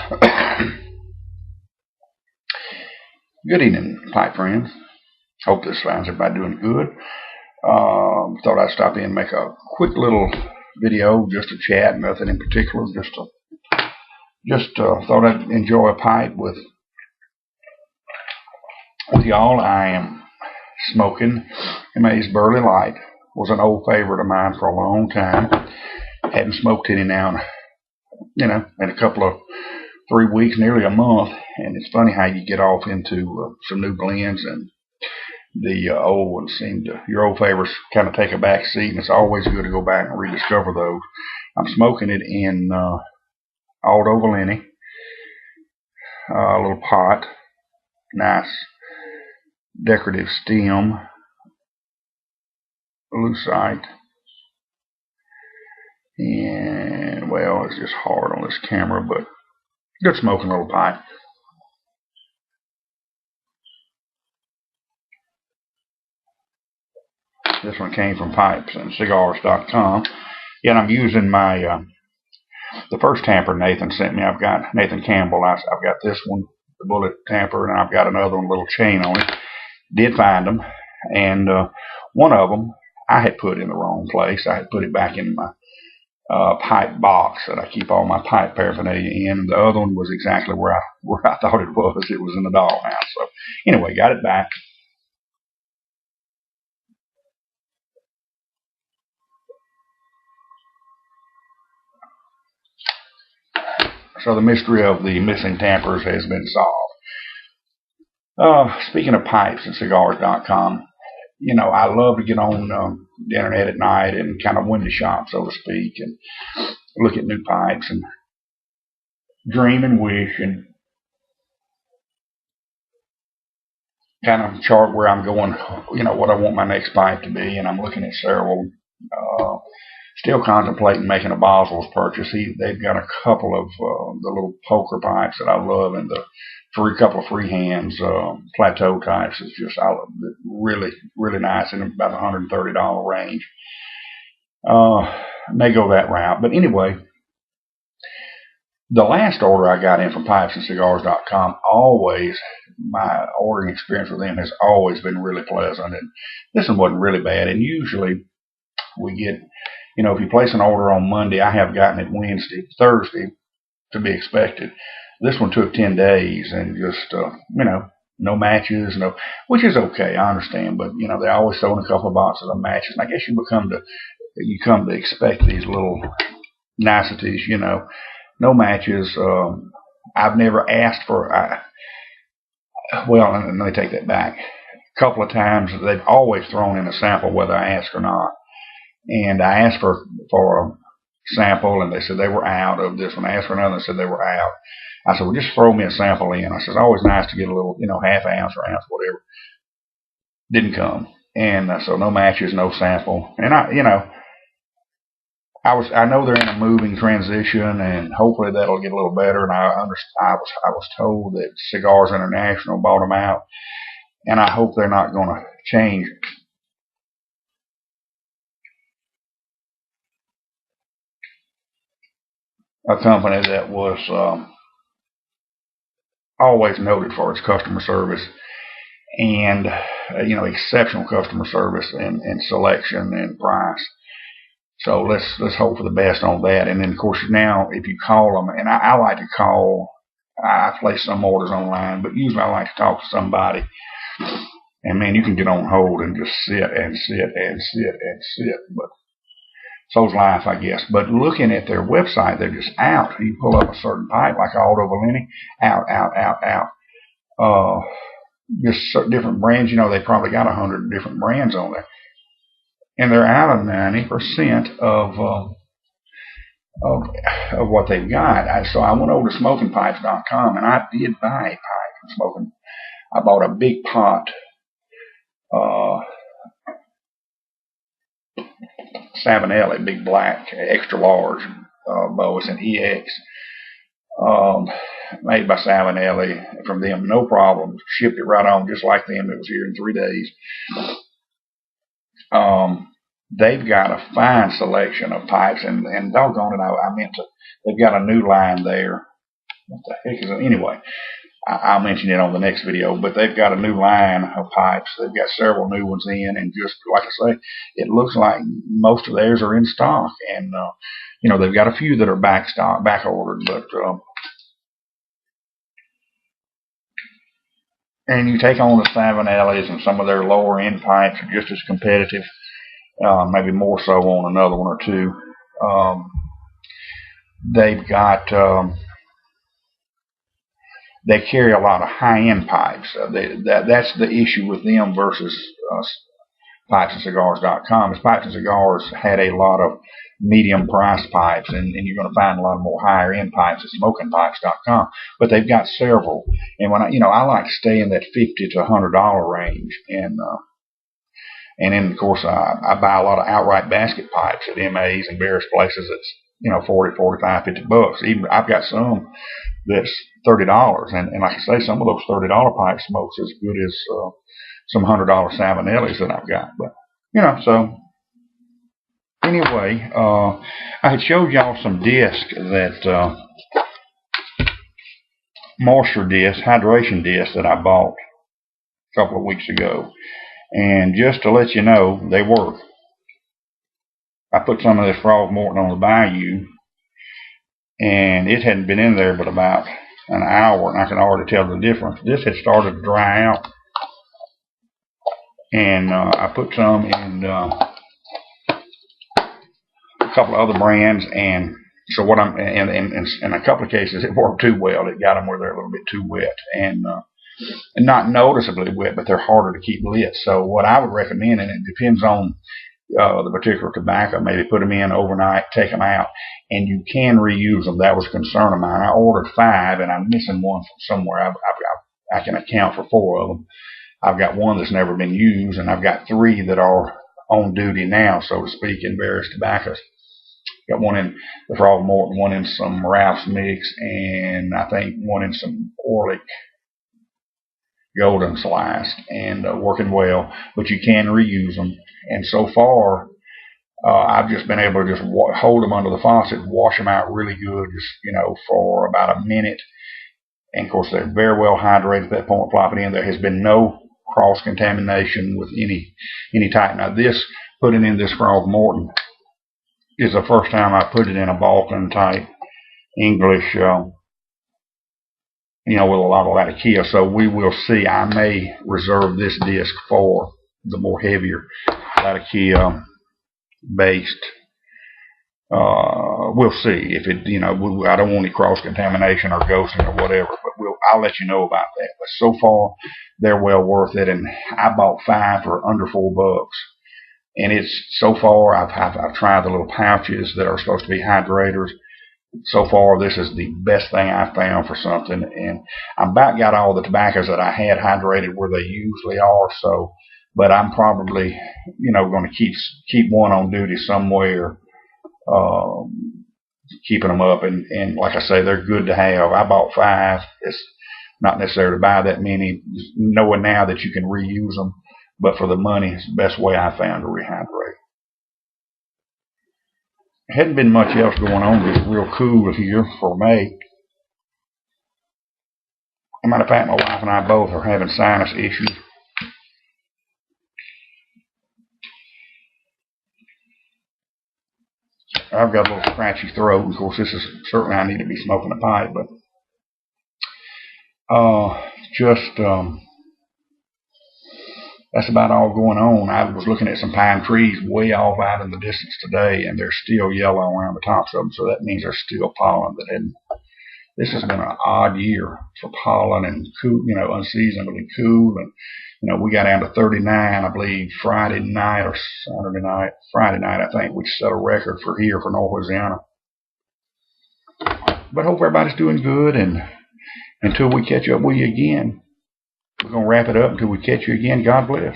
Good evening, pipe friends. Hope this finds everybody doing good. Thought I'd stop in and make a quick little video just to chat, nothing in particular. Just thought I'd enjoy a pipe with y'all. I am smoking Amaze Burley Light. Was an old favorite of mine for a long time. Hadn't smoked any now, in a couple of 3 weeks, nearly a month. And it's funny how you get off into some new blends, and the old ones your old favorites kind of take a back seat, and it's always good to go back and rediscover those. I'm smoking it in Aldo Valenti, a little pot, nice decorative stem, lucite, and well, it's just hard on this camera, but good smoking little pipe. This one came from pipesandcigars.com. Yeah, and I'm using my the first tamper Nathan sent me. I've got Nathan Campbell. I've got this one, the bullet tamper, and I've got another one, little chain on it. Did find them, and one of them I had put in the wrong place. I had put it back in my pipe box that I keep all my pipe paraphernalia in. And the other one was exactly where I thought it was. It was in the dollhouse. So anyway, got it back. So the mystery of the missing tampers has been solved. Speaking of pipes and cigars.com, I love to get on the internet at night and kind of window shop, so to speak, and look at new pipes and dream and wish and kind of chart where I'm going, what I want my next pipe to be. And I'm looking at several. Still contemplating making a Boswell's purchase. They've got a couple of the little poker pipes that I love, and the couple of freehands plateau types is just really, really nice, in about $130 range. May go that route, but anyway, the last order I got in from pipesandcigars.com, always my ordering experience with them has always been really pleasant, and this one wasn't really bad. And usually we get, if you place an order on Monday, I have gotten it Wednesday, Thursday, to be expected. This one took 10 days, and just, no matches, which is okay, I understand, but, they always throw in a couple of boxes of matches, and I guess you come to expect these little niceties, no matches. I've never asked for, well, let me take that back. A couple of times, they've always thrown in a sample whether I ask or not. And I asked for a sample, and they said they were out of this one. I asked for another, and they said they were out. I said, well, just throw me a sample in. I said, it's always nice to get a little, half ounce or ounce, whatever. Didn't come. And so no matches, no sample. And I know they're in a moving transition, and hopefully that'll get a little better. And I was told that Cigars International bought them out, and I hope they're not going to change a company that was always noted for its customer service and exceptional customer service and selection and price. So let's hope for the best on that. And then of course now, if you call them, and I like to call, I place some orders online, but usually I like to talk to somebody. And man, you can get on hold and just sit and sit and sit and sit, but so's life, I guess. But looking at their website, they're just out. You pull up a certain pipe like Aldo Valenti, out. Just different brands. They probably got 100 different brands on there, and they're out of 90% of what they've got. So I went over to SmokingPipes.com, and I did buy a pipe from Smoking. I bought a big pot. Savinelli, big black, extra large bow. It's an EX, made by Savinelli from them, no problem. Shipped it right on just like them. It was here in 3 days. They've got a fine selection of pipes, and doggone it, I meant to. They've got a new line there what the heck is it? Anyway, I'll mention it on the next video, but they've got a new line of pipes. They've got several new ones in, and just like I say, it looks like most of theirs are in stock, and you know, they've got a few that are back ordered, but and you take on the Savinellis, and some of their lower end pipes are just as competitive, maybe more so on another one or two. They've got they carry a lot of high-end pipes. That's the issue with them versus PipesandCigars.com. Is Pipes and Cigars had a lot of medium-priced pipes, and you're going to find a lot more higher-end pipes at SmokingPipes.com. But they've got several, and when I like to stay in that $50 to $100 range, and then of course I buy a lot of outright basket pipes at MAs and various places that's 40, 45, $50. Even I've got some that's $30, and like I say, some of those $30 pipes smokes as good as some $100 Savinellis that I've got. But so anyway, I had showed y'all some discs that moisture discs, hydration discs that I bought a couple of weeks ago, and just to let you know, they work. I put some of this Frog Morton on the Bayou, and it hadn't been in there but about an hour, and I can already tell the difference. This had started to dry out, and I put some in a couple of other brands, and so what in a couple of cases it worked too well. It got them where they're a little bit too wet, and not noticeably wet, but they're harder to keep lit. So what I would recommend, and it depends on the particular tobacco, maybe put them in overnight, take them out, and you can reuse them. That was a concern of mine. I ordered 5, and I'm missing one from somewhere. I can account for 4 of them. I've got one that's never been used, and I've got 3 that are on duty now, so to speak, in various tobaccos. Got one in the Frog Morton, one in some Ralph's Mix, and I think one in some Orlick Golden Slice, and working well, but you can reuse them. And so far, I've just been able to just hold them under the faucet, wash them out really good, just for about a minute. And of course, they're very well hydrated at that point. Plop it in. There has been no cross contamination with any type. Now, putting in this Frog Morton is the first time I put it in a Balkan type English, with a lot of Latakia. So we will see. I may reserve this disc for the more heavier Latakia based. We'll see if it, I don't want any cross contamination or ghosting or whatever, but I'll let you know about that. But so far, they're well worth it, and I bought 5 for under $4. And it's so far, I've tried the little pouches that are supposed to be hydrators. So far, this is the best thing I've found for something, and I about got all the tobaccos that I had hydrated where they usually are. So, but I'm probably, going to keep one on duty somewhere, keeping them up. And like I say, they're good to have. I bought 5. It's not necessary to buy that many, knowing now that you can reuse them. But for the money, it's the best way I found to rehydrate. There hadn't been much else going on. Just real cool here for May. As a matter of fact, my wife and I both are having sinus issues. I've got a little scratchy throat. Of course, this is certainly I need to be smoking a pipe, but that's about all going on. I was looking at some pine trees way off out in the distance today, and they're still yellow around the tops of them, so that means there's still pollen. This has been an odd year for pollen, and cool, unseasonably cool. And we got down to 39, I believe, Friday night or Saturday night. Friday night, I think, which set a record for here for North Louisiana. But hope everybody's doing good, and until we catch up with you again, we're going to wrap it up until we catch you again. God bless.